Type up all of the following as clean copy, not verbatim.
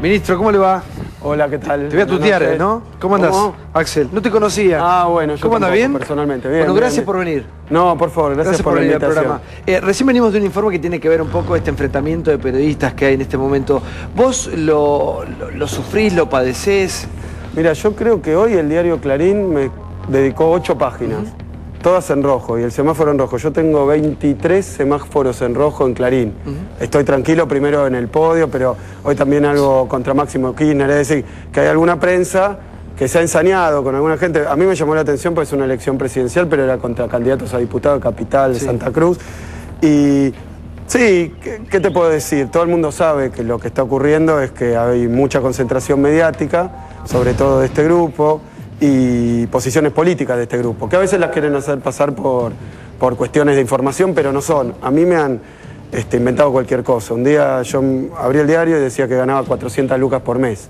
Ministro, ¿cómo le va? Hola, ¿qué tal? Te voy a tutear, ¿no? ¿Cómo andás, Axel? No te conocía. Ah, bueno, yo ¿Cómo andás, bien? Personalmente, bien. Bueno, gracias bien. por venir. No, por favor, gracias por venir al programa. Recién venimos de un informe que tiene que ver un poco este enfrentamiento de periodistas que hay en este momento. ¿Vos lo sufrís, lo padecés? Mira, yo creo que hoy el diario Clarín me dedicó 8 páginas. Todas en rojo y el semáforo en rojo. Yo tengo 23 semáforos en rojo en Clarín. Estoy tranquilo primero en el podio, pero hoy también algo contra Máximo Kirchner. Es decir, que hay alguna prensa que se ha ensañado con alguna gente. A mí me llamó la atención porque es una elección presidencial, pero era contra candidatos a diputado de Capital, de Santa Cruz. Y sí, ¿qué te puedo decir? Todo el mundo sabe que lo que está ocurriendo es que hay mucha concentración mediática, sobre todo de este grupo, y posiciones políticas de este grupo, que a veces las quieren hacer pasar por cuestiones de información, pero no son. A mí me han inventado cualquier cosa. Un día yo abrí el diario y decía que ganaba 400 lucas por mes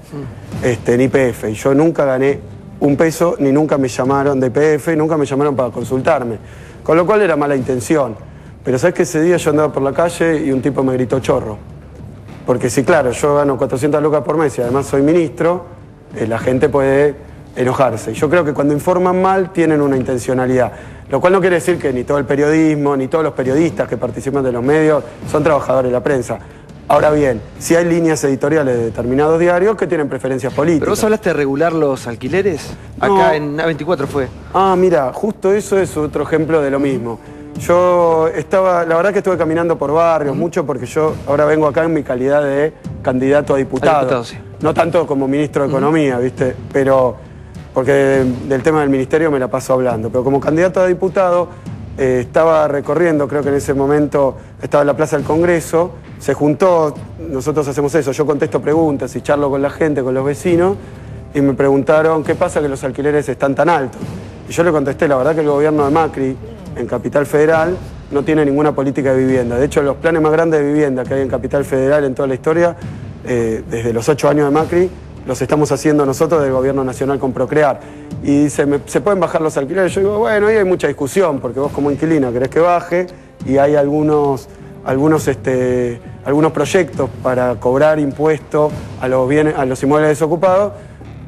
en YPF, y yo nunca gané un peso, ni nunca me llamaron de YPF, y nunca me llamaron para consultarme, con lo cual era mala intención. Pero sabes que ese día yo andaba por la calle y un tipo me gritó chorro, porque si claro, yo gano 400 lucas por mes y además soy ministro, la gente puede enojarse. Yo creo que cuando informan mal tienen una intencionalidad, lo cual no quiere decir que ni todo el periodismo, ni todos los periodistas que participan de los medios son trabajadores de la prensa. Ahora bien, si hay líneas editoriales de determinados diarios que tienen preferencias políticas. ¿Pero vos hablaste de regular los alquileres? No. Acá en A24 fue. Ah, mira, justo eso es otro ejemplo de lo mismo. Yo la verdad que estuve caminando por barrios mucho porque yo ahora vengo acá en mi calidad de candidato a diputado. Sí. No tanto como ministro de Economía, ¿viste? Pero porque del tema del ministerio me la paso hablando, pero como candidato a diputado estaba recorriendo, creo que en ese momento estaba en la Plaza del Congreso, se juntó, nosotros hacemos eso, yo contesto preguntas y charlo con la gente, con los vecinos, y me preguntaron qué pasa que los alquileres están tan altos. Y yo le contesté, la verdad que el gobierno de Macri en Capital Federal no tiene ninguna política de vivienda. De hecho, los planes más grandes de vivienda que hay en Capital Federal en toda la historia, desde los 8 años de Macri, los estamos haciendo nosotros del Gobierno Nacional con Procrear. Y dice, ¿se pueden bajar los alquileres? Yo digo, bueno, ahí hay mucha discusión, porque vos como inquilina querés que baje, y hay algunos proyectos para cobrar impuestos a los inmuebles desocupados,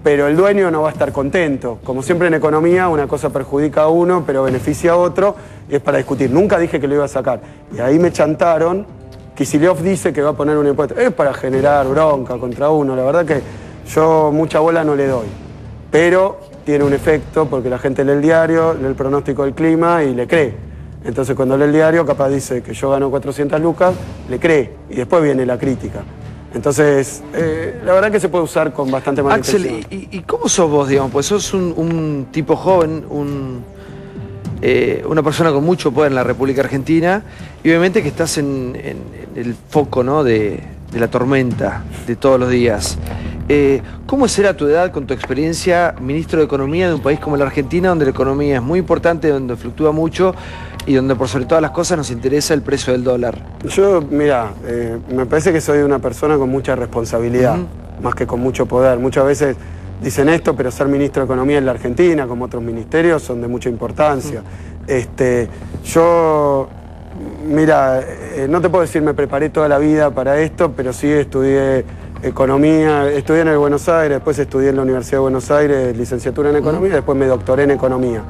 pero el dueño no va a estar contento. Como siempre en economía, una cosa perjudica a uno, pero beneficia a otro, y es para discutir. Nunca dije que lo iba a sacar. Y ahí me chantaron. Kicillof dice que va a poner un impuesto. Es para generar bronca contra uno. La verdad que yo mucha bola no le doy, pero tiene un efecto porque la gente lee el diario, lee el pronóstico del clima y le cree. Entonces cuando lee el diario capaz dice que yo gano 400 lucas, le cree y después viene la crítica. Entonces, la verdad que se puede usar con bastante mala intención. Axel, ¿y cómo sos vos, digamos? Pues sos un tipo joven, una persona con mucho poder en la República Argentina, y obviamente que estás en el foco, ¿no?, de la tormenta de todos los días. ¿Cómo será tu edad con tu experiencia, ministro de Economía de un país como la Argentina, donde la economía es muy importante, donde fluctúa mucho y donde por sobre todas las cosas nos interesa el precio del dólar? Yo, mira, me parece que soy una persona con mucha responsabilidad, más que con mucho poder. Muchas veces dicen esto, pero ser ministro de Economía en la Argentina, como otros ministerios, son de mucha importancia. Yo, mira, no te puedo decir me preparé toda la vida para esto, pero sí estudié Economía, estudié en el Buenos Aires, después estudié en la Universidad de Buenos Aires, licenciatura en Economía, después me doctoré en Economía.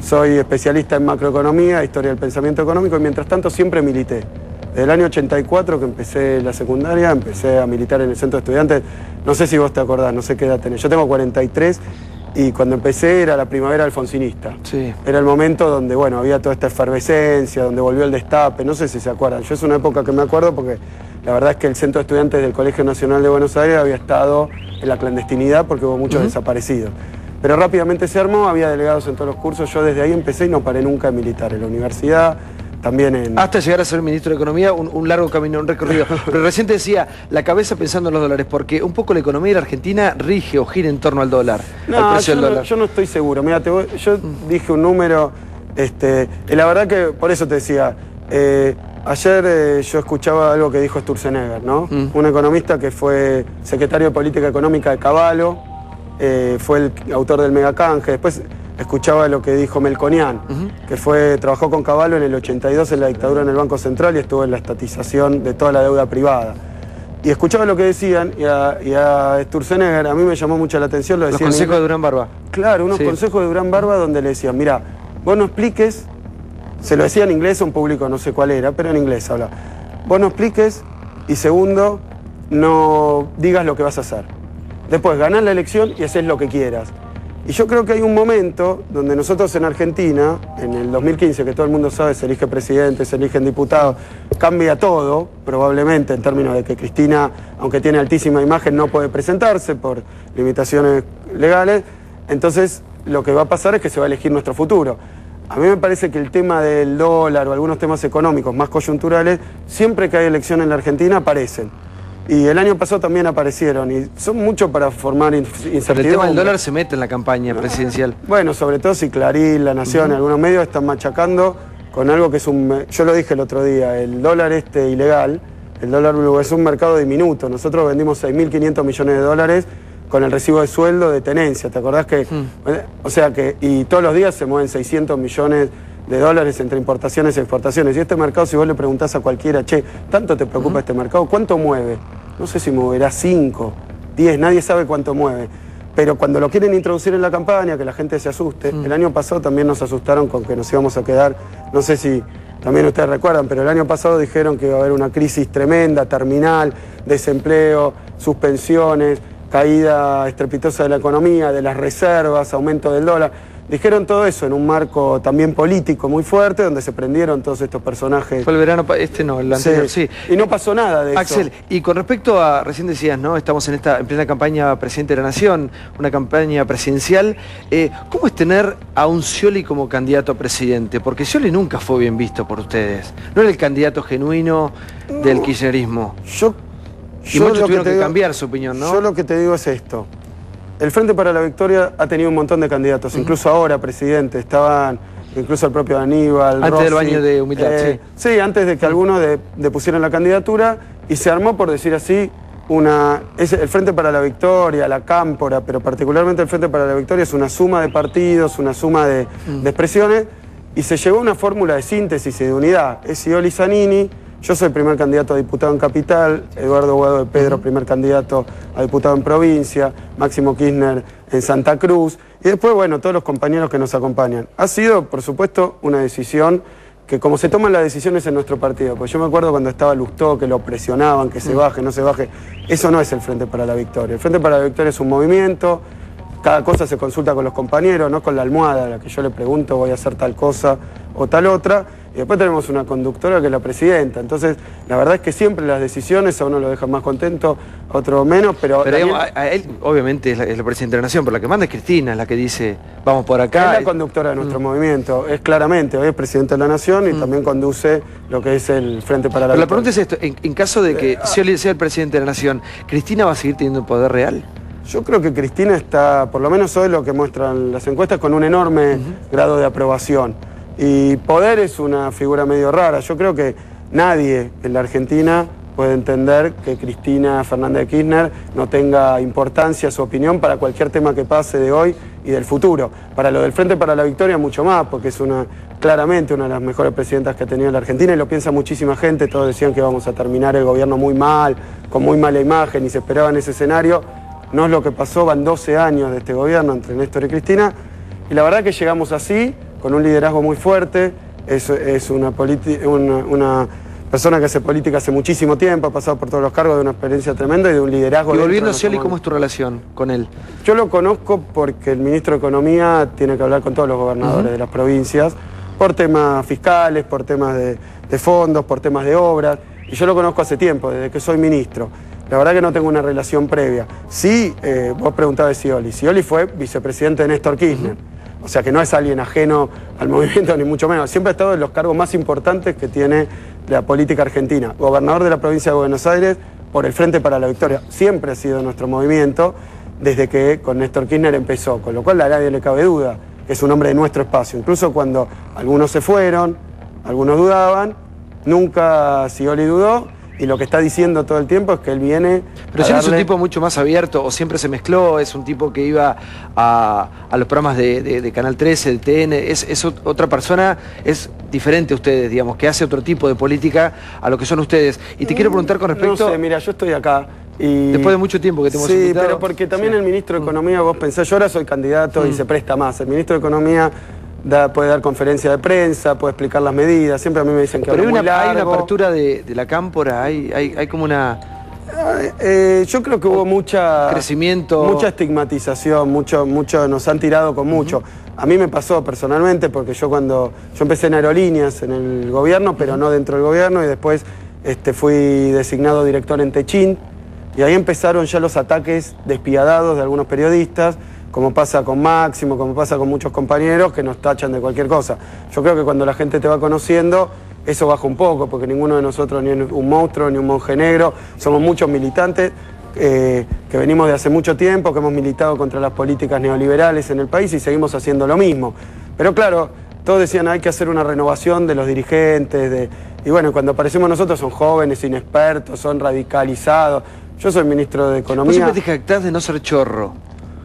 Soy especialista en macroeconomía, historia del pensamiento económico, y mientras tanto siempre milité. Desde el año 84 que empecé la secundaria, empecé a militar en el centro de estudiantes. No sé si vos te acordás, no sé qué edad tenés. Yo tengo 43 y cuando empecé era la primavera alfonsinista. Sí. Era el momento donde, bueno, había toda esta efervescencia, donde volvió el destape, no sé si se acuerdan. Yo es una época que me acuerdo porque la verdad es que el centro de estudiantes del Colegio Nacional de Buenos Aires había estado en la clandestinidad porque hubo muchos desaparecidos. Pero rápidamente se armó, había delegados en todos los cursos. Yo desde ahí empecé y no paré nunca de militar en la universidad. También hasta llegar a ser ministro de Economía, un largo camino, un recorrido. Pero recién te decía, la cabeza pensando en los dólares, porque un poco la economía de la Argentina rige o gira en torno al dólar, al precio del dólar. Yo no estoy seguro. Mira, yo dije un número, la verdad que por eso te decía, ayer yo escuchaba algo que dijo Sturzenegger, ¿no? Un economista que fue secretario de Política Económica de Cavallo, fue el autor del megacanje. Después escuchaba lo que dijo Melconian, que trabajó con Cavallo en el 82 en la dictadura en el Banco Central y estuvo en la estatización de toda la deuda privada. Y escuchaba lo que decían, y a Sturzenegger a mí me llamó mucho la atención. Lo Los decían consejos de Durán Barba. Claro, unos Sí. consejos de Durán Barba donde le decían, mira, vos no expliques, se lo decía en inglés a un público, no sé cuál era, pero en inglés habla. Vos no expliques, y segundo, no digas lo que vas a hacer. Después ganás la elección y haces lo que quieras. Y yo creo que hay un momento donde nosotros en Argentina, en el 2015, que todo el mundo sabe, se elige presidente, se eligen diputados, cambia todo, probablemente en términos de que Cristina, aunque tiene altísima imagen, no puede presentarse por limitaciones legales. Entonces, lo que va a pasar es que se va a elegir nuestro futuro. A mí me parece que el tema del dólar o algunos temas económicos más coyunturales, siempre que hay elección en la Argentina, aparecen. Y el año pasado también aparecieron, y son mucho para formar incertidumbre. Pero el tema del dólar se mete en la campaña presidencial. Bueno, sobre todo si Clarín, La Nación, algunos medios están machacando con algo que es un... Yo lo dije el otro día, el dólar ilegal, el dólar blue, es un mercado diminuto. Nosotros vendimos 6.500 millones de dólares con el recibo de sueldo de tenencia. ¿Te acordás que...? O sea que... Y todos los días se mueven 600 millones de dólares entre importaciones y exportaciones. Y este mercado, si vos le preguntás a cualquiera, che, ¿tanto te preocupa este mercado? ¿Cuánto mueve? No sé si moverá 5, 10, nadie sabe cuánto mueve. Pero cuando lo quieren introducir en la campaña, que la gente se asuste, el año pasado también nos asustaron con que nos íbamos a quedar, no sé si también ustedes recuerdan, pero el año pasado dijeron que iba a haber una crisis tremenda, terminal, desempleo, suspensiones, caída estrepitosa de la economía, de las reservas, aumento del dólar. Dijeron todo eso en un marco también político muy fuerte, donde se prendieron todos estos personajes. Fue el verano, no, el anterior, sí. Y no pasó nada de eso. Axel, y con respecto a, recién decías, ¿no? Estamos en plena campaña Presidente de la Nación, una campaña presidencial. ¿Cómo es tener a un Scioli como candidato a presidente? Porque Scioli nunca fue bien visto por ustedes. No era el candidato genuino del kirchnerismo. Y muchos tuvieron que cambiar su opinión, ¿no? Yo lo que te digo es esto. El Frente para la Victoria ha tenido un montón de candidatos, incluso ahora, presidente, estaban incluso el propio Aníbal, antes Rossi, del baño de humildad, sí. Sí, antes de que algunos depusieran la candidatura, y se armó, por decir así, el Frente para la Victoria, la Cámpora, pero particularmente el Frente para la Victoria es una suma de partidos, una suma de expresiones, y se llegó a una fórmula de síntesis y de unidad. Es Scioli Zanini. Yo soy primer candidato a diputado en Capital, Eduardo Guado de Pedro, primer candidato a diputado en provincia, Máximo Kirchner en Santa Cruz, y después, bueno, todos los compañeros que nos acompañan. Ha sido, por supuesto, una decisión que, como se toman las decisiones en nuestro partido, pues yo me acuerdo cuando estaba Lustó, que lo presionaban, que se baje, no se baje, eso no es el Frente para la Victoria. El Frente para la Victoria es un movimiento, cada cosa se consulta con los compañeros, no con la almohada a la que yo le pregunto voy a hacer tal cosa o tal otra. Y después tenemos una conductora que es la presidenta. Entonces, la verdad es que siempre las decisiones a uno lo dejan más contento, a otro menos, pero digamos, a él obviamente es la presidenta de la Nación, pero la que manda es Cristina, es la que dice, vamos por acá. Es la conductora de nuestro movimiento, es claramente, hoy es presidenta de la Nación y también conduce lo que es el Frente para la Victoria. Pero la pregunta es esto, en caso de que Scioli sea el presidente de la Nación, ¿Cristina va a seguir teniendo poder real? Yo creo que Cristina está, por lo menos hoy lo que muestran las encuestas, con un enorme grado de aprobación. Y poder es una figura medio rara. Yo creo que nadie en la Argentina puede entender que Cristina Fernández de Kirchner no tenga importancia su opinión para cualquier tema que pase de hoy y del futuro. Para lo del Frente para la Victoria mucho más, porque es claramente una de las mejores presidentas que ha tenido la Argentina y lo piensa muchísima gente. Todos decían que íbamos a terminar el gobierno muy mal, con muy mala imagen y se esperaba en ese escenario. No es lo que pasó, van 12 años de este gobierno entre Néstor y Cristina y la verdad que llegamos así, con un liderazgo muy fuerte, es una persona que hace política hace muchísimo tiempo, ha pasado por todos los cargos, de una experiencia tremenda y de un liderazgo. Y volviendo a Scioli, ¿cómo es tu relación con él? Yo lo conozco porque el ministro de Economía tiene que hablar con todos los gobernadores de las provincias, por temas fiscales, por temas de fondos, por temas de obras, y yo lo conozco hace tiempo, desde que soy ministro. La verdad que no tengo una relación previa. Sí, vos preguntabas de Scioli. Scioli fue vicepresidente de Néstor Kirchner. O sea que no es alguien ajeno al movimiento, ni mucho menos. Siempre ha estado en los cargos más importantes que tiene la política argentina. Gobernador de la provincia de Buenos Aires por el Frente para la Victoria. Siempre ha sido nuestro movimiento desde que con Néstor Kirchner empezó. Con lo cual a nadie le cabe duda que es un hombre de nuestro espacio. Incluso cuando algunos se fueron, algunos dudaban, nunca Scioli dudó. Y lo que está diciendo todo el tiempo es que él viene... Pero Scioli es un tipo mucho más abierto, o siempre se mezcló, es un tipo que iba a los programas de Canal 13, de TN, es otra persona, diferente a ustedes, digamos, que hace otro tipo de política a lo que son ustedes. Y te quiero preguntar con respecto... No sé, mira, yo estoy acá y... Después de mucho tiempo que te hemos invitado. Sí, pero porque también el ministro de Economía, vos pensás, yo ahora soy candidato y se presta más. El ministro de Economía puede dar conferencia de prensa, puede explicar las medidas. Siempre a mí me dicen que pero hablo muy largo. hay una apertura de la cámpora, hay como una... yo creo que hubo mucha... Crecimiento... Mucha estigmatización, mucho nos han tirado con mucho. A mí me pasó personalmente porque yo empecé en aerolíneas, en el gobierno, pero no dentro del gobierno, y después fui designado director en Techint, y ahí empezaron ya los ataques despiadados de algunos periodistas, como pasa con Máximo, como pasa con muchos compañeros que nos tachan de cualquier cosa. Yo creo que cuando la gente te va conociendo, eso baja un poco, porque ninguno de nosotros ni es un monstruo, ni un monje negro, somos muchos militantes que venimos de hace mucho tiempo, que hemos militado contra las políticas neoliberales en el país y seguimos haciendo lo mismo. Pero claro, todos decían hay que hacer una renovación de los dirigentes, y bueno, cuando aparecemos nosotros son jóvenes, inexpertos, son radicalizados. Yo soy ministro de Economía. Vos siempre te jactás de no ser chorro.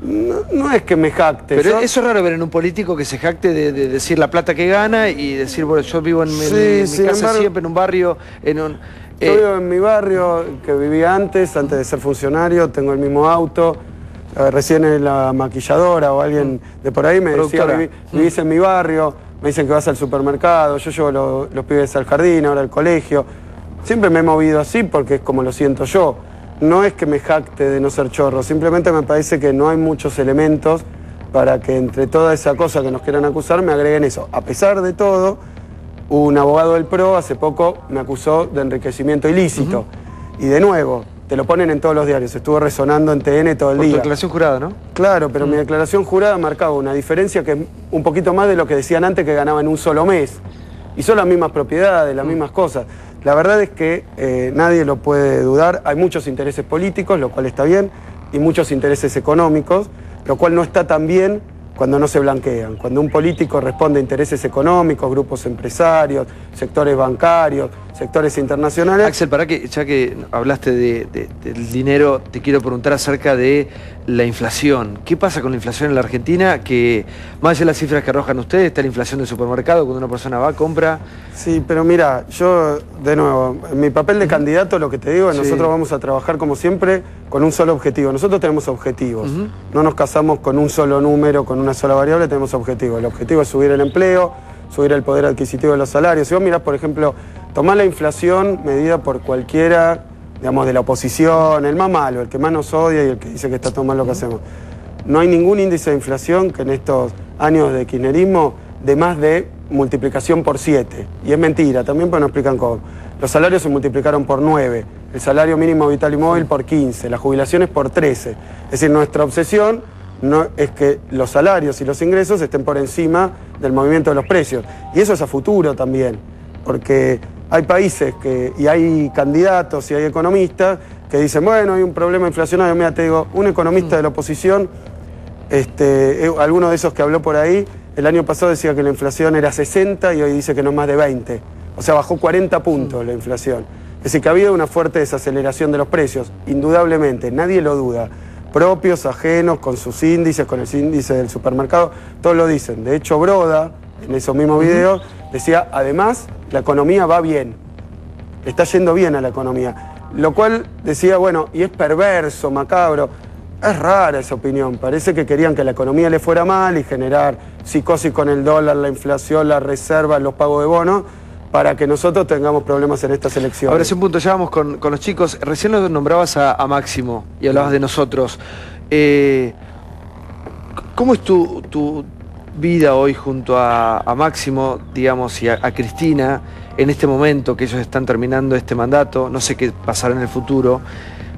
No es que me jacte. Pero eso es raro ver en un político que se jacte de decir la plata que gana y decir, bueno, yo vivo en mi casa siempre, en un barrio, Yo vivo en mi barrio, que vivía antes de ser funcionario, tengo el mismo auto. Recién en la maquilladora o alguien de por ahí me decía, vivís en mi barrio, me dicen que vas al supermercado, yo llevo los pibes al jardín, ahora al colegio. Siempre me he movido así porque es como lo siento yo. No es que me jacte de no ser chorro, simplemente me parece que no hay muchos elementos para que entre toda esa cosa que nos quieran acusar me agreguen eso. A pesar de todo, un abogado del PRO hace poco me acusó de enriquecimiento ilícito. Y de nuevo, te lo ponen en todos los diarios, estuvo resonando en TN todo el día. Tu declaración jurada, ¿no? Claro, pero mi declaración jurada marcaba una diferencia que es un poquito más de lo que decían antes, que ganaba en un solo mes. Y son las mismas propiedades, las mismas cosas. La verdad es que nadie lo puede dudar. Hay muchos intereses políticos, lo cual está bien, y muchos intereses económicos, lo cual no está tan bien cuando no se blanquean. Cuando un político responde a intereses económicos, grupos empresarios, sectores bancarios, sectores internacionales... Axel, ya que hablaste del dinero, te quiero preguntar acerca de la inflación. ¿Qué pasa con la inflación en la Argentina? Que más allá de las cifras que arrojan ustedes, está la inflación del supermercado, cuando una persona va, compra... Sí, pero mira, yo, de nuevo, en mi papel de candidato, lo que te digo es que nosotros vamos a trabajar, como siempre, con un solo objetivo. Nosotros tenemos objetivos. No nos casamos con un solo número, con una sola variable, tenemos objetivos. El objetivo es subir el empleo, subir el poder adquisitivo de los salarios. Si vos mirás, por ejemplo, tomar la inflación medida por cualquiera, digamos, de la oposición, el más malo, el que más nos odia y el que dice que está todo mal lo que hacemos. No hay ningún índice de inflación que en estos años de kirchnerismo de más de multiplicación por 7. Y es mentira, también pues nos explican cómo. Los salarios se multiplicaron por 9, el salario mínimo vital y móvil por 15, las jubilaciones por 13. Es decir, nuestra obsesión no es que los salarios y los ingresos estén por encima del movimiento de los precios. Y eso es a futuro también, porque hay países y hay candidatos y hay economistas que dicen, bueno, hay un problema inflacionario. Mira, te digo, un economista de la oposición, alguno de esos que habló por ahí, el año pasado decía que la inflación era 60 y hoy dice que no más de 20. O sea, bajó 40 puntos la inflación. Es decir, que ha habido una fuerte desaceleración de los precios, indudablemente, nadie lo duda. Propios, ajenos, con sus índices, con el índice del supermercado, todos lo dicen. De hecho, Broda, en esos mismos videos, decía, además, la economía va bien. Está yendo bien a la economía. Lo cual decía, bueno, y es perverso, macabro. Es rara esa opinión. Parece que querían que la economía le fuera mal y generar psicosis con el dólar, la inflación, las reservas, los pagos de bonos, para que nosotros tengamos problemas en estas elecciones. Ahora, hace un punto, ya vamos con los chicos. Recién nos nombrabas a Máximo y hablabas de nosotros. ¿Cómo es tu vida hoy junto a Máximo, digamos, y a Cristina, en este momento que ellos están terminando este mandato? No sé qué pasará en el futuro,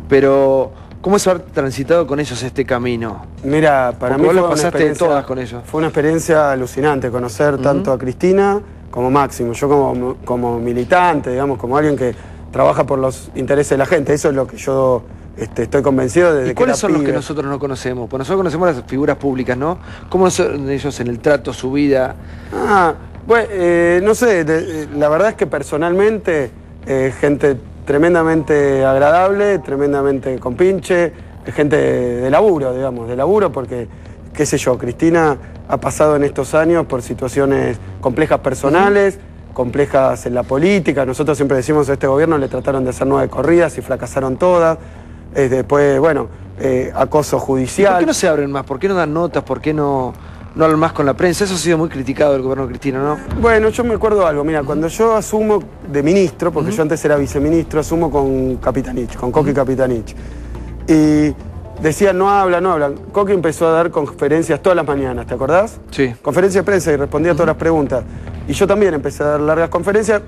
pero ¿cómo es haber transitado con ellos este camino? Mira, para mí vos lo pasaste todas con ellos. Fue una experiencia alucinante conocer tanto a Cristina como Máximo. Yo como militante, digamos, como alguien que trabaja por los intereses de la gente. Eso es lo que yo estoy convencido desde que era pibe. ¿Y cuáles son los que nosotros no conocemos? Pues nosotros conocemos las figuras públicas, ¿no? ¿Cómo son ellos en el trato, su vida? Bueno, no sé, la verdad es que personalmente, gente tremendamente agradable, tremendamente compinche, gente de laburo, porque, qué sé yo, Cristina ha pasado en estos años por situaciones complejas personales, complejas en la política. Nosotros siempre decimos a este gobierno le trataron de hacer 9 corridas y fracasaron todas. Después, bueno, acoso judicial. ¿Por qué no se abren más? ¿Por qué no dan notas? ¿Por qué no hablan más con la prensa? Eso ha sido muy criticado del gobierno de Cristina, ¿no? Bueno, yo me acuerdo algo. Mira, cuando yo asumo de ministro, porque yo antes era viceministro, asumo con Capitanich, con Coqui Capitanich. Y decían, no hablan. Coqui empezó a dar conferencias todas las mañanas, ¿te acordás? Sí. Conferencia de prensa y respondía a todas las preguntas. Y yo también empecé a dar largas conferencias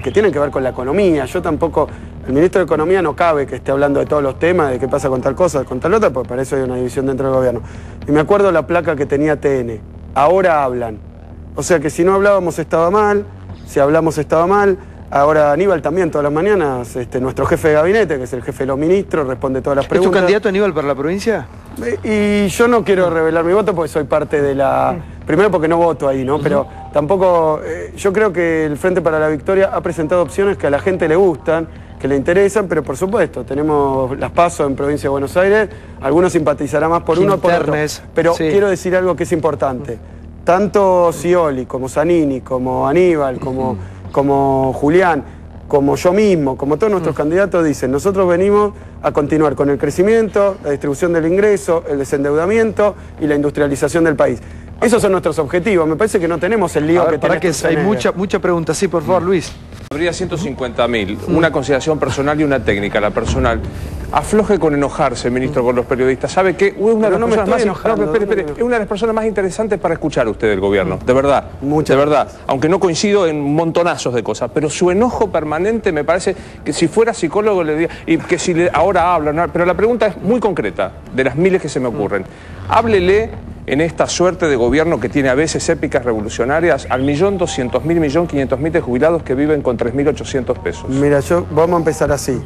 que tienen que ver con la economía. Yo tampoco, el ministro de Economía no cabe que esté hablando de todos los temas, de qué pasa con tal cosa, con tal otra, porque para eso hay una división dentro del gobierno. Y me acuerdo la placa que tenía TN, ahora hablan. O sea que si no hablábamos estaba mal, si hablamos estaba mal. Ahora Aníbal también todas las mañanas, nuestro jefe de gabinete, que es el jefe de los ministros, responde todas las preguntas. ¿Es tu candidato Aníbal para la provincia? Y yo no quiero revelar mi voto porque soy parte de la... Primero porque no voto ahí, ¿no? Pero tampoco... yo creo que el Frente para la Victoria ha presentado opciones que a la gente le gustan, que le interesan, pero por supuesto, tenemos las PASO en Provincia de Buenos Aires, algunos simpatizarán más por uno o por otro. Pero sí, quiero decir algo que es importante. Tanto Scioli, como Zanini, como Aníbal, como Julián, como yo mismo, como todos nuestros candidatos dicen, nosotros venimos a continuar con el crecimiento, la distribución del ingreso, el desendeudamiento y la industrialización del país. Esos son nuestros objetivos. Me parece que no tenemos el lío que tenemos. Para que hay mucha pregunta. Sí, por favor, Luis. Habría 150.000, una consideración personal y una técnica. La personal, afloje con enojarse, ministro, con los periodistas. ¿Sabe qué? Es una de las personas más interesantes para escuchar usted del gobierno, de verdad. De verdad, aunque no coincido en montonazos de cosas, pero su enojo permanente me parece que si fuera psicólogo le diría, y que si ahora habla, no, pero la pregunta es muy concreta, de las miles que se me ocurren. Háblele en esta suerte de gobierno que tiene a veces épicas revolucionarias al 1.200.000, 1.500.000 de jubilados que viven con 3.800 pesos. Mira, vamos a empezar así.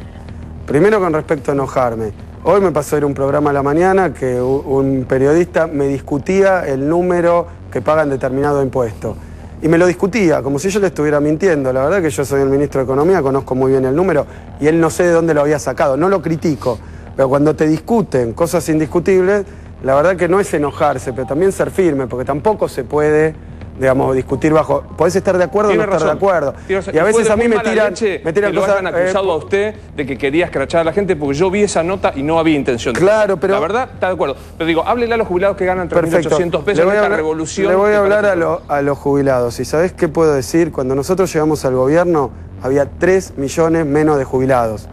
Primero con respecto a enojarme. Hoy me pasó a ir a un programa a la mañana que un periodista me discutía el número que pagan determinado impuesto. Y me lo discutía, como si yo le estuviera mintiendo. La verdad que yo soy el ministro de Economía, conozco muy bien el número, y él no sé de dónde lo había sacado. No lo critico, pero cuando te discuten cosas indiscutibles, la verdad que no es enojarse, pero también ser firme, porque tampoco se puede, digamos, discutir bajo... Podés estar de acuerdo o no estar de acuerdo. Y a veces a mí me tiran cosas... Lo han acusado a usted de que quería escrachar a la gente, porque yo vi esa nota y no había intención de... Claro, pero... La verdad, está de acuerdo. Pero digo, háblele a los jubilados que ganan 3.800 pesos en esta revolución... Le voy a hablar a los jubilados. ¿Y sabés qué puedo decir? Cuando nosotros llegamos al gobierno, había 3 millones menos de jubilados.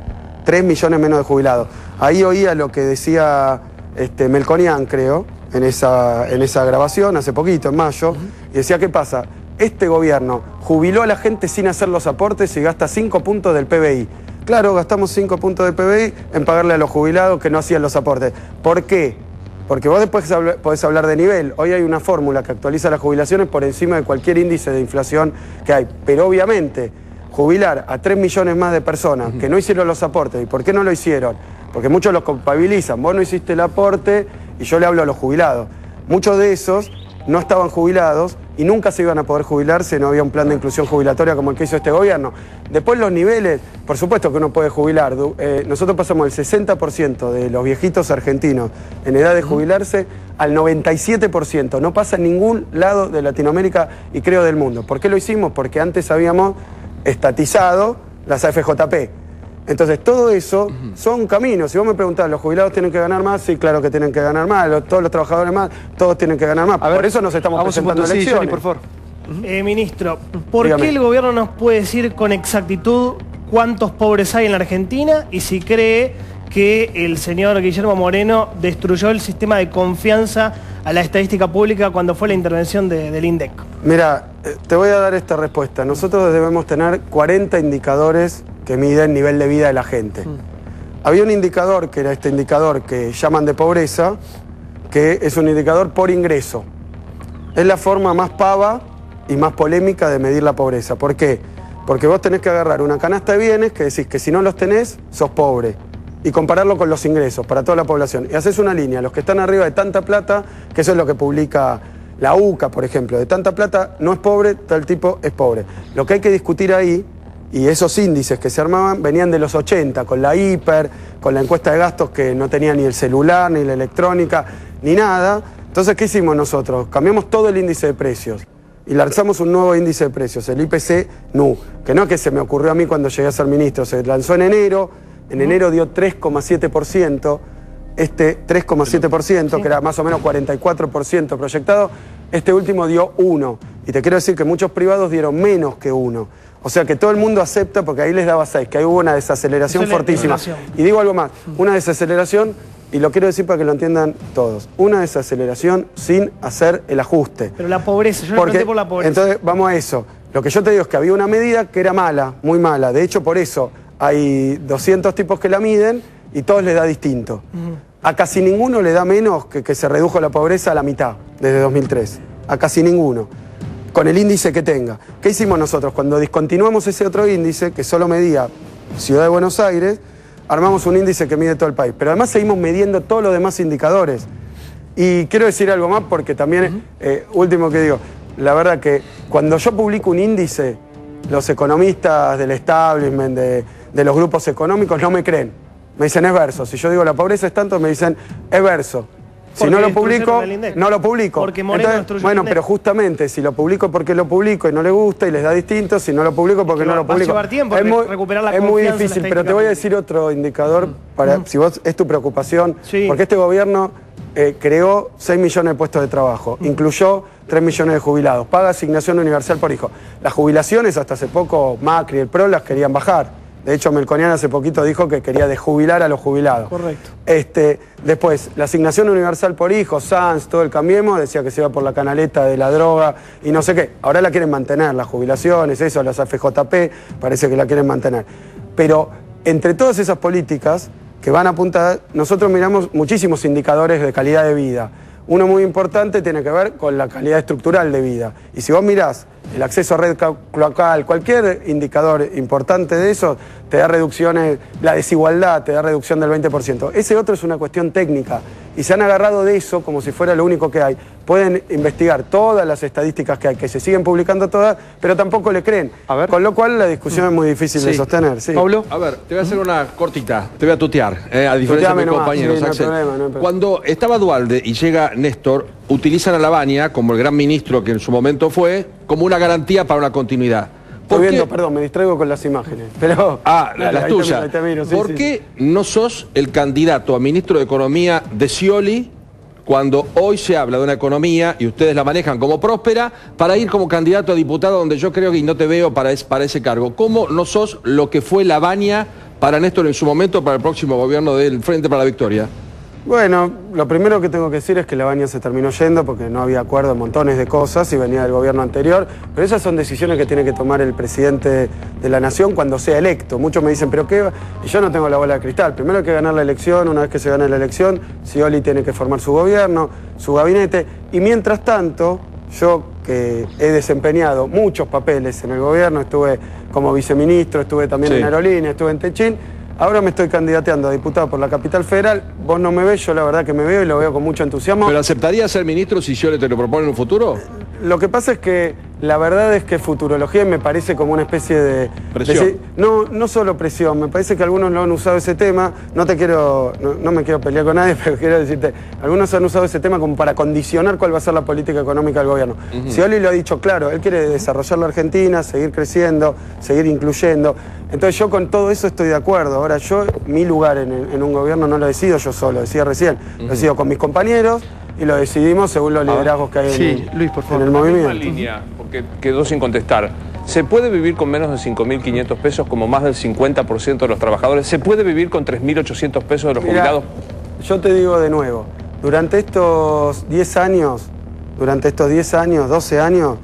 3 millones menos de jubilados. Ahí oía lo que decía... Melconian, creo, en esa grabación, hace poquito, en mayo, y decía, ¿qué pasa? Este gobierno jubiló a la gente sin hacer los aportes y gasta 5 puntos del PBI. Claro, gastamos 5 puntos del PBI en pagarle a los jubilados que no hacían los aportes. ¿Por qué? Porque vos después podés hablar de nivel. Hoy hay una fórmula que actualiza las jubilaciones por encima de cualquier índice de inflación que hay. Pero obviamente, jubilar a 3 millones más de personas que no hicieron los aportes, ¿y por qué no lo hicieron? Porque muchos los culpabilizan, vos no hiciste el aporte y yo le hablo a los jubilados. Muchos de esos no estaban jubilados y nunca se iban a poder jubilar si no había un plan de inclusión jubilatoria como el que hizo este gobierno. Después los niveles, por supuesto que uno puede jubilar. Nosotros pasamos del 60% de los viejitos argentinos en edad de jubilarse al 97%. No pasa en ningún lado de Latinoamérica y creo del mundo. ¿Por qué lo hicimos? Porque antes habíamos estatizado las AFJP. Entonces, todo eso son caminos. Si vos me preguntás, ¿los jubilados tienen que ganar más? Sí, claro que tienen que ganar más. Todos los trabajadores más, todos tienen que ganar más. Por eso nos estamos presentando elecciones. Johnny, por favor. Ministro, ¿por qué el gobierno nos puede decir con exactitud cuántos pobres hay en la Argentina y si cree que el señor Guillermo Moreno destruyó el sistema de confianza a la estadística pública cuando fue la intervención del INDEC? Mira, te voy a dar esta respuesta. Nosotros debemos tener 40 indicadores que miden el nivel de vida de la gente. Había un indicador, que era este indicador que llaman de pobreza, que es un indicador por ingreso. Es la forma más pava y más polémica de medir la pobreza. ¿Por qué? Porque vos tenés que agarrar una canasta de bienes que decís que si no los tenés, sos pobre. Y compararlo con los ingresos para toda la población. Y haces una línea, los que están arriba de tanta plata, que eso es lo que publica la UCA, por ejemplo, de tanta plata no es pobre, tal tipo es pobre. Lo que hay que discutir ahí, y esos índices que se armaban venían de los 80, con la hiper, con la encuesta de gastos que no tenía ni el celular, ni la electrónica, ni nada. Entonces, ¿qué hicimos nosotros? Cambiamos todo el índice de precios. y lanzamos un nuevo índice de precios, el IPC-NU, que no es que se me ocurrió a mí cuando llegué a ser ministro, se lanzó en enero dio 3,7%, este 3,7%, que era más o menos 44% proyectado, este último dio 1%, y te quiero decir que muchos privados dieron menos que 1%. O sea que todo el mundo acepta, porque ahí les daba 6, que ahí hubo una desaceleración fortísima. Y digo algo más, una desaceleración, y lo quiero decir para que lo entiendan todos, una desaceleración sin hacer el ajuste. Pero la pobreza, yo le pregunté por la pobreza. Entonces, vamos a eso. Lo que yo te digo es que había una medida que era mala, muy mala. De hecho, por eso hay 200 tipos que la miden y todos les da distinto. A casi ninguno le da menos que se redujo la pobreza a la mitad desde 2003. A casi ninguno. Con el índice que tenga. ¿Qué hicimos nosotros? Cuando discontinuamos ese otro índice, que solo medía Ciudad de Buenos Aires, armamos un índice que mide todo el país. Pero además seguimos midiendo todos los demás indicadores. Y quiero decir algo más porque también, último que digo, la verdad que cuando yo publico un índice, los economistas del establishment, de los grupos económicos, no me creen. Me dicen, es verso. Si yo digo la pobreza es tanto, me dicen, es verso. Si no lo publico, no lo publico. Porque Moreno entonces, bueno, pero justamente, si lo publico porque lo publico y no le gusta y les da distinto, si no lo publico porque no lo publico. Va a llevar tiempo recuperar la confianza. Es muy difícil, pero te voy a decir otro indicador, para si vos es tu preocupación, porque este gobierno creó 6 millones de puestos de trabajo, incluyó 3 millones de jubilados, paga asignación universal por hijo. Las jubilaciones, hasta hace poco, Macri y el PRO las querían bajar. De hecho, Melconian hace poquito dijo que quería desjubilar a los jubilados. Correcto. Después, la asignación universal por hijo, Sanz, todo el Cambiemos, decía que se iba por la canaleta de la droga y no sé qué. Ahora la quieren mantener, las jubilaciones, eso, las AFJP, parece que la quieren mantener. Pero entre todas esas políticas que van a apuntar, nosotros miramos muchísimos indicadores de calidad de vida. Uno muy importante tiene que ver con la calidad estructural de vida. Y si vos mirás el acceso a red cloacal, cualquier indicador importante de eso, te da reducciones, la desigualdad te da reducción del 20%. Ese otro es una cuestión técnica. Y se han agarrado de eso como si fuera lo único que hay. Pueden investigar todas las estadísticas que hay, que se siguen publicando todas, pero tampoco le creen. Con lo cual la discusión es muy difícil de sostener. Sí. Pablo. A ver, te voy a hacer una cortita, te voy a tutear, a diferencia de mis compañeros. Sí, no hay problema, no hay problema. Cuando estaba Duhalde y llega Néstor, utilizan a Lavagna, como el gran ministro que en su momento fue, como una garantía para una continuidad. Estoy viendo, perdón, me distraigo con las imágenes. Pero, las tuyas. ¿Por qué no sos el candidato a ministro de Economía de Scioli cuando hoy se habla de una economía y ustedes la manejan como próspera para ir como candidato a diputado donde yo creo que no te veo para ese cargo? ¿Cómo no sos lo que fue Lavagna para Néstor en su momento para el próximo gobierno del Frente para la Victoria? Bueno, lo primero que tengo que decir es que Lavagna se terminó yendo porque no había acuerdo en montones de cosas y venía del gobierno anterior, pero esas son decisiones que tiene que tomar el presidente de la nación cuando sea electo. Muchos me dicen, ¿pero qué? Y yo no tengo la bola de cristal. Primero hay que ganar la elección, una vez que se gane la elección, Scioli tiene que formar su gobierno, su gabinete, y mientras tanto, yo que he desempeñado muchos papeles en el gobierno, estuve como viceministro, estuve también en Aerolíneas, estuve en Techín. Ahora me estoy candidateando a diputado por la Capital Federal. Vos no me ves, yo la verdad que me veo y lo veo con mucho entusiasmo. ¿Pero aceptarías ser ministro si Scioli te lo propone en un futuro? Lo que pasa es que la verdad es que futurología me parece como una especie de... Presión. No solo presión, me parece que algunos lo han usado ese tema. No me quiero pelear con nadie, pero quiero decirte, algunos han usado ese tema como para condicionar cuál va a ser la política económica del gobierno. Scioli lo ha dicho claro, él quiere desarrollar la Argentina, seguir creciendo, seguir incluyendo. Entonces yo con todo eso estoy de acuerdo. Ahora yo, mi lugar en un gobierno no lo decido yo solo, decía recién, lo decido con mis compañeros y lo decidimos según los liderazgos que hay Luis, por favor. en el movimiento. En línea, porque quedó sin contestar. ¿Se puede vivir con menos de 5.500 pesos como más del 50% de los trabajadores? ¿Se puede vivir con 3.800 pesos de los jubilados? Yo te digo de nuevo, durante estos 10 años, 12 años,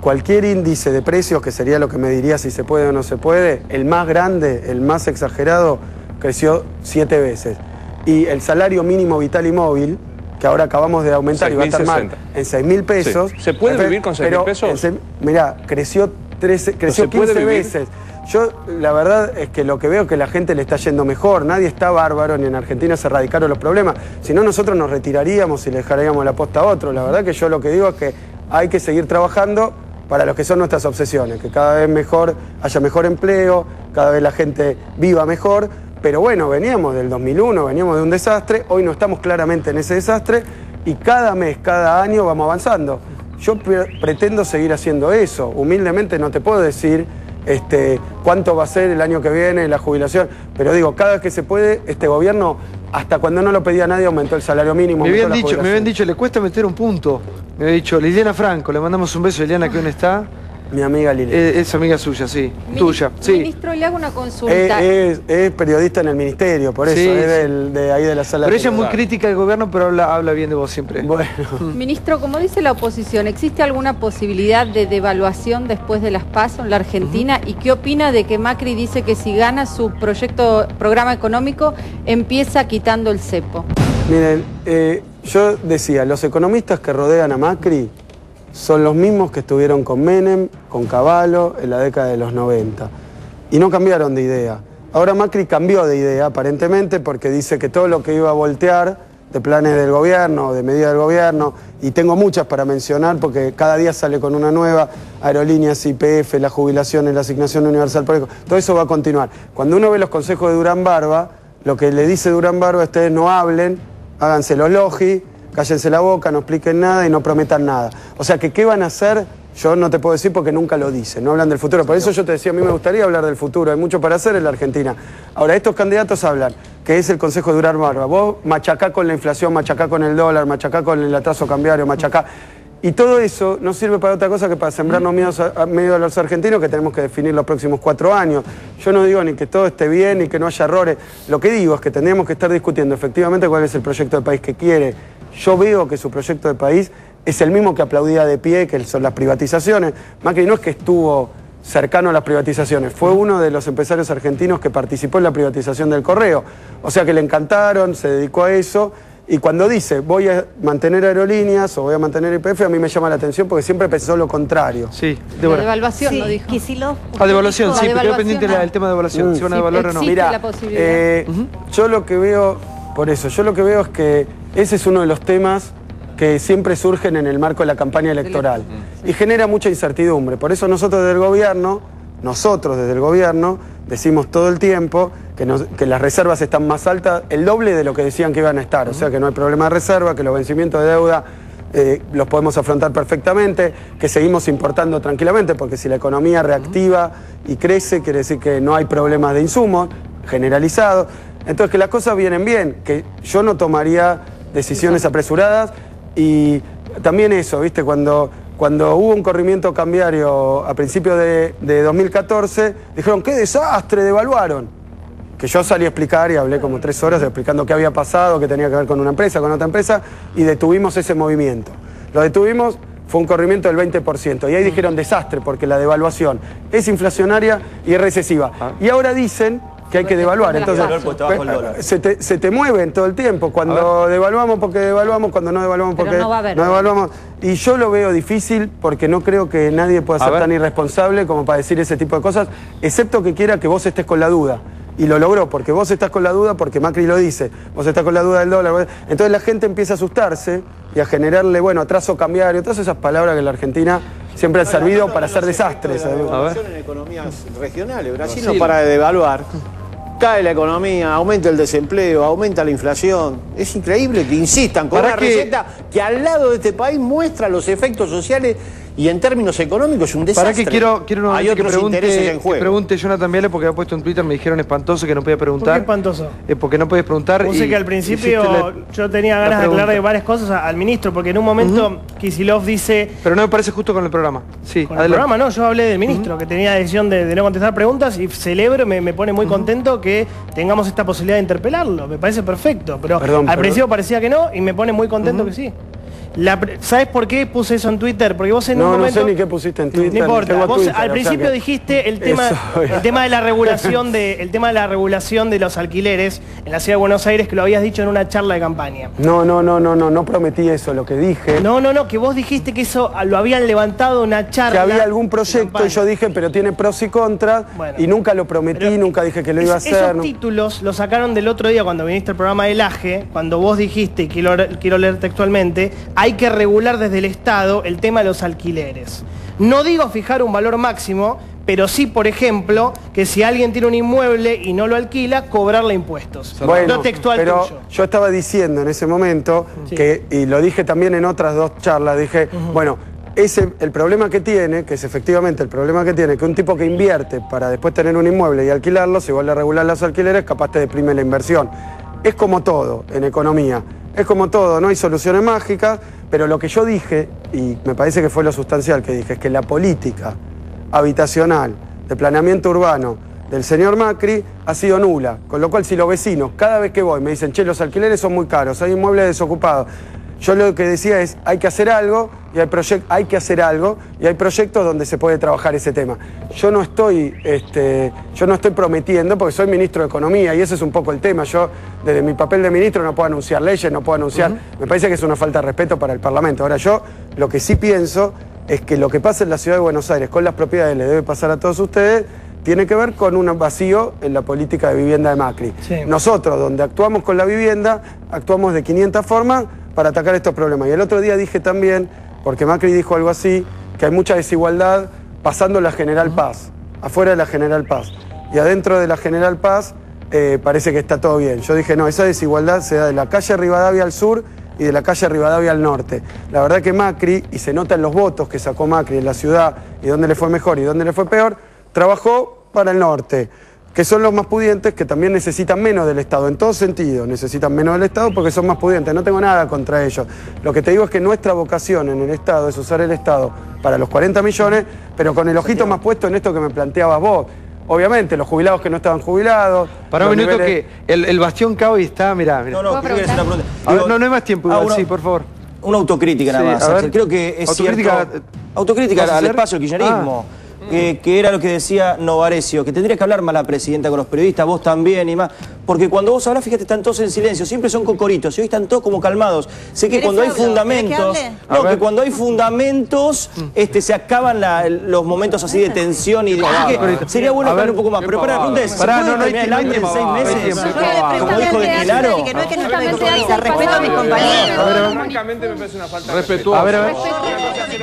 cualquier índice de precios, que sería lo que me diría si se puede o no se puede, el más grande, el más exagerado, creció 7 veces. Y el salario mínimo vital y móvil, que ahora acabamos de aumentar y va a estar mal, en 6.000 pesos. Sí. ¿Se puede vivir con 6.000 pesos? Mirá, creció 15 veces. Yo la verdad es que lo que veo es que la gente le está yendo mejor, nadie está bárbaro, ni en Argentina se erradicaron los problemas. Si no, nosotros nos retiraríamos y le dejaríamos la posta a otro. La verdad que yo lo que digo es que hay que seguir trabajando para los que son nuestras obsesiones, que cada vez haya mejor empleo, cada vez la gente viva mejor. Pero bueno, veníamos del 2001, veníamos de un desastre, hoy no estamos claramente en ese desastre y cada mes, cada año vamos avanzando. Yo pretendo seguir haciendo eso. Humildemente no te puedo decir cuánto va a ser el año que viene la jubilación, pero digo, cada vez que se puede, este gobierno, hasta cuando no lo pedía nadie, aumentó el salario mínimo. Me habían dicho, le cuesta meter un punto. Me había dicho Liliana Franco, le mandamos un beso a Liliana, que aún está. Mi amiga Liliana. Es amiga suya, sí. Tuya, sí. Ministro, le hago una consulta. Es periodista en el ministerio, por eso, sí, es de ahí de la sala. Pero ella es muy crítica del gobierno, pero habla bien de vos siempre. Bueno. Ministro, como dice la oposición, ¿existe alguna posibilidad de devaluación después de las PASO en la Argentina? ¿Y qué opina de que Macri dice que si gana su programa económico, empieza quitando el cepo? Miren, yo decía, los economistas que rodean a Macri son los mismos que estuvieron con Menem, con Cavallo, en la década de los 90. Y no cambiaron de idea. Ahora Macri cambió de idea, aparentemente, porque dice que todo lo que iba a voltear de planes del gobierno, de medidas del gobierno, y tengo muchas para mencionar, porque cada día sale con una nueva, aerolíneas, YPF, la jubilación, la asignación universal por hijo, todo eso va a continuar. Cuando uno ve los consejos de Durán Barba, lo que le dice Durán Barba, ustedes no hablen, háganse los logi, cállense la boca, no expliquen nada y no prometan nada. O sea, que qué van a hacer, yo no te puedo decir porque nunca lo dicen, no hablan del futuro. Por eso yo te decía, a mí me gustaría hablar del futuro, hay mucho para hacer en la Argentina. Ahora, estos candidatos hablan, que es el Consejo de Durán Barba. Vos machacá con la inflación, machacá con el dólar, machacá con el atraso cambiario, machacá. Y todo eso no sirve para otra cosa que para sembrarnos miedo a los argentinos, que tenemos que definir los próximos 4 años. Yo no digo ni que todo esté bien, ni que no haya errores. Lo que digo es que tendríamos que estar discutiendo efectivamente cuál es el proyecto de país que quiere. Yo veo que su proyecto de país es el mismo que aplaudía de pie, que son las privatizaciones. Macri no es que estuvo cercano a las privatizaciones, fue uno de los empresarios argentinos que participó en la privatización del correo. O sea que le encantaron, se dedicó a eso. Y cuando dice, voy a mantener aerolíneas o voy a mantener YPF, a mí me llama la atención porque siempre pensó lo contrario. Sí, la devaluación, sí, no dijo. Devaluación, sí, pero quedó pendiente el tema de devaluación, si van a devaluar o no. Mira, la posibilidad. Yo lo que veo, por eso, yo lo que veo es que ese es uno de los temas que siempre surgen en el marco de la campaña electoral y genera mucha incertidumbre. Por eso nosotros desde el gobierno, decimos todo el tiempo que las reservas están más altas, el doble de lo que decían que iban a estar. O sea, que no hay problema de reserva, que los vencimientos de deuda los podemos afrontar perfectamente, que seguimos importando tranquilamente, porque si la economía reactiva y crece, quiere decir que no hay problemas de insumos generalizados. Entonces, que las cosas vienen bien, que yo no tomaría decisiones apresuradas. Y también eso, ¿viste? Cuando hubo un corrimiento cambiario a principios de 2014, dijeron, ¡qué desastre! Devaluaron. Que yo salí a explicar y hablé como 3 horas explicando qué había pasado, que tenía que ver con una empresa, con otra empresa, y detuvimos ese movimiento. Lo detuvimos, fue un corrimiento del 20%. Y ahí dijeron desastre, porque la devaluación es inflacionaria y es recesiva. Y ahora dicen que hay que devaluar. Entonces, se te mueven todo el tiempo. Cuando devaluamos porque devaluamos, cuando no devaluamos porque no devaluamos. Y yo lo veo difícil porque no creo que nadie pueda ser tan irresponsable como para decir ese tipo de cosas, excepto que quiera que vos estés con la duda. Y lo logró, porque vos estás con la duda, porque Macri lo dice, vos estás con la duda del dólar. Entonces la gente empieza a asustarse y a generarle, atraso cambiario, todas esas palabras que en la Argentina siempre han servido para hacer desastres. En economías regionales, Brasil no para de devaluar. Cae la economía, aumenta el desempleo, aumenta la inflación. Es increíble que insistan con una receta que al lado de este país muestra los efectos sociales y en términos económicos es un desastre. Para que quiero hay otros intereses en juego. Que pregunte Jonathan Viale, porque había puesto en Twitter, me dijeron espantoso que no podía preguntar. ¿Por qué espantoso? Porque no podías preguntar. Sé que al principio yo tenía ganas de aclararle varias cosas al ministro, porque en un momento Kicillof dice... Pero no me parece justo con el programa. Sí, con el programa no, yo hablé del ministro, que tenía decisión de no contestar preguntas y celebro, me pone muy contento que tengamos esta posibilidad de interpelarlo. Me parece perfecto, pero al principio parecía que no y me pone muy contento que sí. ¿Sabes por qué puse eso en Twitter? Porque vos en un momento... No sé ni qué pusiste en Twitter. No importa, vos al principio dijiste el tema de la regulación de los alquileres en la ciudad de Buenos Aires, que lo habías dicho en una charla de campaña. No prometí eso, lo que dije. No, que vos dijiste que eso lo habían levantado una charla. Que había algún proyecto y yo dije, pero tiene pros y contras, y nunca lo prometí, nunca dije que lo iba a hacer. Esos títulos los sacaron del otro día cuando viniste al programa del AGE, cuando vos dijiste, quiero leer textualmente, hay que regular desde el Estado el tema de los alquileres. No digo fijar un valor máximo, pero sí, por ejemplo, que si alguien tiene un inmueble y no lo alquila, cobrarle impuestos. Bueno, no textual pero tuyo. Yo estaba diciendo en ese momento, y lo dije también en otras 2 charlas, dije, bueno, el problema que tiene, que es efectivamente el problema que tiene, que un tipo que invierte para después tener un inmueble y alquilarlo, si vuelve a regular los alquileres, capaz te deprime la inversión. Es como todo en economía, es como todo, no hay soluciones mágicas, pero lo que yo dije, y me parece que fue lo sustancial que dije, es que la política habitacional, de planeamiento urbano del señor Macri ha sido nula, con lo cual si los vecinos, cada vez que voy, me dicen, che, los alquileres son muy caros, hay inmuebles desocupados, yo lo que decía es, hay que hacer algo y hay proyectos donde se puede trabajar ese tema. Yo no estoy prometiendo, porque soy ministro de Economía y ese es un poco el tema. Yo, desde mi papel de ministro, no puedo anunciar leyes, no puedo anunciar... Me parece que es una falta de respeto para el Parlamento. Ahora, yo lo que sí pienso es que lo que pasa en la Ciudad de Buenos Aires con las propiedades, le debe pasar a todos ustedes, tiene que ver con un vacío en la política de vivienda de Macri. Sí. Nosotros, donde actuamos con la vivienda, actuamos de 500 formas para atacar estos problemas. Y el otro día dije también, porque Macri dijo algo así, que hay mucha desigualdad pasando la General Paz, afuera de la General Paz. Y adentro de la General Paz parece que está todo bien. Yo dije, no, esa desigualdad se da de la calle Rivadavia al sur y de la calle Rivadavia al norte. La verdad que Macri, y se nota en los votos que sacó Macri en la ciudad, y dónde le fue mejor y dónde le fue peor, trabajó para el norte, que son los más pudientes, que también necesitan menos del Estado, en todo sentido, necesitan menos del Estado porque son más pudientes, no tengo nada contra ellos. Lo que te digo es que nuestra vocación en el Estado es usar el Estado para los 40 millones, pero con el ojito más puesto en esto que me planteabas vos. Obviamente, los jubilados que no estaban jubilados... Para un minuto niveles... que el bastión Cavi está, mirá. No, quiero hacer una pregunta. No hay más tiempo, igual, sí, por favor. Una autocrítica nada más. Ver, creo que es cierto... Autocrítica al espacio del kirchnerismo. Que era lo que decía Novarecio, que tendría que hablar más la presidenta con los periodistas, vos también y más. Porque cuando vos hablas, fíjate, están todos en silencio, siempre son cocoritos, y hoy están todos como calmados. Sé que cuando hay fundamentos, que cuando hay fundamentos, se acaban los momentos así de tensión y de... sería bueno hablar un poco más. Pero para la pregunta es, ¿se puede terminar el año en 6 meses? Como dijo De Claro. Que no es que no estoy respeto a mis compañeros. Francamente me parece una falta de respeto. A ver.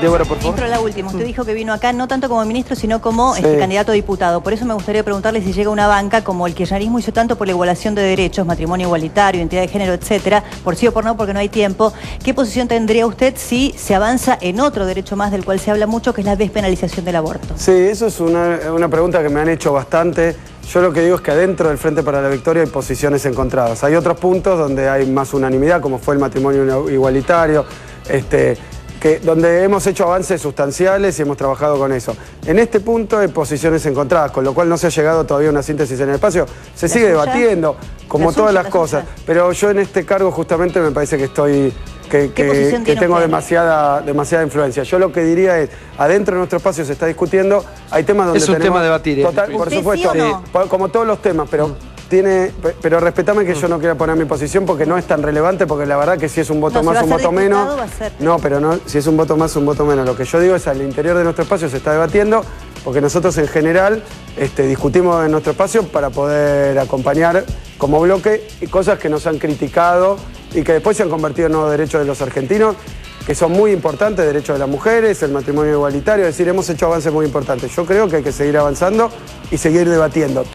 Débora, por favor. Ministro, la última. Usted dijo que vino acá no tanto como ministro, sino como candidato a diputado. Por eso me gustaría preguntarle si llega una banca como el kirchnerismo hizo tanto por la igualación de derechos, matrimonio igualitario, identidad de género, etcétera, por sí o por no, porque no hay tiempo. ¿Qué posición tendría usted si se avanza en otro derecho más del cual se habla mucho, que es la despenalización del aborto? Sí, eso es una pregunta que me han hecho bastante. Yo lo que digo es que adentro del Frente para la Victoria hay posiciones encontradas. Hay otros puntos donde hay más unanimidad, como fue el matrimonio igualitario, donde hemos hecho avances sustanciales y hemos trabajado con eso. En este punto hay posiciones encontradas, con lo cual no se ha llegado todavía a una síntesis en el espacio. Se sigue debatiendo, como todas las cosas, pero yo en este cargo justamente me parece que tengo demasiada influencia. Yo lo que diría es, adentro de nuestro espacio se está discutiendo, hay temas donde es un tema a debatir. Por supuesto, como todos los temas, pero respetame que yo no quiera poner mi posición porque no es tan relevante, porque la verdad que si es un voto más, un voto menos... si es un voto más, un voto menos. Lo que yo digo es, al interior de nuestro espacio se está debatiendo, porque nosotros en general discutimos en nuestro espacio para poder acompañar como bloque cosas que nos han criticado y que después se han convertido en nuevos derechos de los argentinos, que son muy importantes, derechos de las mujeres, el matrimonio igualitario, es decir, hemos hecho avances muy importantes. Yo creo que hay que seguir avanzando y seguir debatiendo.